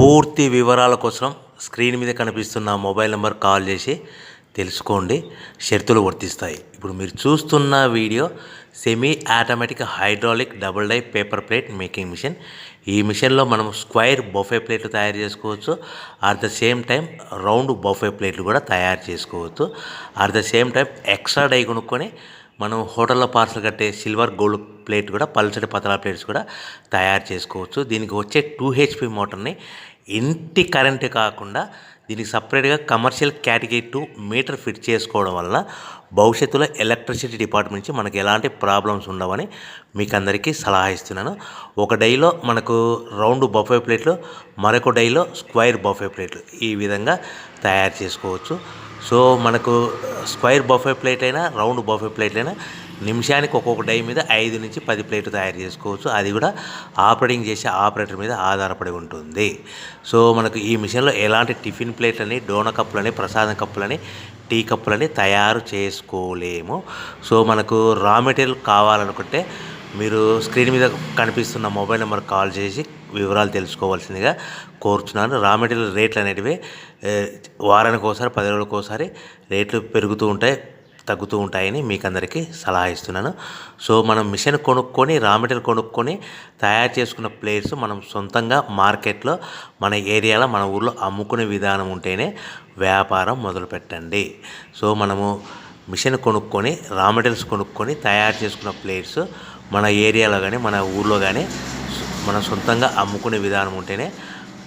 పూర్తి వివరాల కోసం స్క్రీన్ మీద కనిపిస్తున్న మొబైల్ నెంబర్ కాల్ చేసి తెలుసుకోండి. షరతులు వర్తిస్తాయి. ఇప్పుడు మీరు చూస్తున్న video semi automatic hydraulic double die paper plate making machine. ఈ మిషన్లో మనం స్క్వైర్ బఫే ప్లేట్లు తయారు చేసుకోవచ్చు. At the same time round buffet ప్లేట్లు కూడా తయారు చేసుకోవచ్చు. At the same time extra die కొనుక్కొని మనం హోటల్లో పార్సల్ కట్టే సిల్వర్ గోల్డ్ ప్లేట్ కూడా పల్చటి పతలా ప్లేట్స్ కూడా తయారు చేసుకోవచ్చు. దీనికి వచ్చే 2 HP మోటార్ని ఇంటి కరెంటు కాకుండా దీనికి సపరేట్గా కమర్షియల్ కేటగిరీ 2 మీటర్ ఫిట్ చేసుకోవడం వల్ల భవిష్యత్తులో ఎలక్ట్రిసిటీ డిపార్ట్మెంట్ నుంచి మనకి ఎలాంటి ప్రాబ్లమ్స్ ఉండవని మీకు అందరికీ సలహా ఇస్తున్నాను. ఒక డైలో మనకు రౌండ్ బఫే ప్లేట్లు, మరొక డైలో స్క్వైర్ బఫే ప్లేట్లు ఈ విధంగా తయారు చేసుకోవచ్చు. సో మనకు స్క్వైర్ బఫే ప్లేట్ అయినా రౌండ్ బఫే ప్లేట్ అయినా నిమిషానికి ఒక్కొక్క డై మీద 5 నుంచి 10 ప్లేట్లు తయారు చేసుకోవచ్చు. అది కూడా ఆపరేటింగ్ చేసే ఆపరేటర్ మీద ఆధారపడి ఉంటుంది. సో మనకు ఈ మిషన్లో ఎలాంటి టిఫిన్ ప్లేట్లని, డోనా కప్పులని, ప్రసాదం కప్పులని, టీ కప్పులని తయారు చేసుకోలేము. సో మనకు రా మెటీరియల్ కావాలనుకుంటే మీరు స్క్రీన్ మీద కనిపిస్తున్న మొబైల్ నెంబర్ కాల్ చేసి వివరాలు తెలుసుకోవాల్సిందిగా కోరుచున్నాను. రా మెటీరియల్ రేట్లు అనేటివి వారానికి ఒకసారి, 10 రోజులకు ఒకసారి రేట్లు పెరుగుతూ ఉంటాయి, తగ్గుతూ ఉంటాయని మీకు అందరికీ సలహా ఇస్తున్నాను. సో మనం మిషన్ కొనుక్కొని, రా మెటీరియల్ కొనుక్కొని తయారు చేసుకున్న ప్లేట్స్ మనం సొంతంగా మార్కెట్లో మన ఏరియాలో, మన ఊర్లో అమ్ముకునే విధానం ఉంటేనే వ్యాపారం మొదలుపెట్టండి. సో మనము మిషన్ కొనుక్కొని, రా మెటీరియల్స్ కొనుక్కొని తయారు చేసుకున్న ప్లేట్స్ మన ఏరియాలో కానీ, మన ఊర్లో కానీ మనం సొంతంగా అమ్ముకునే విధానం ఉంటేనే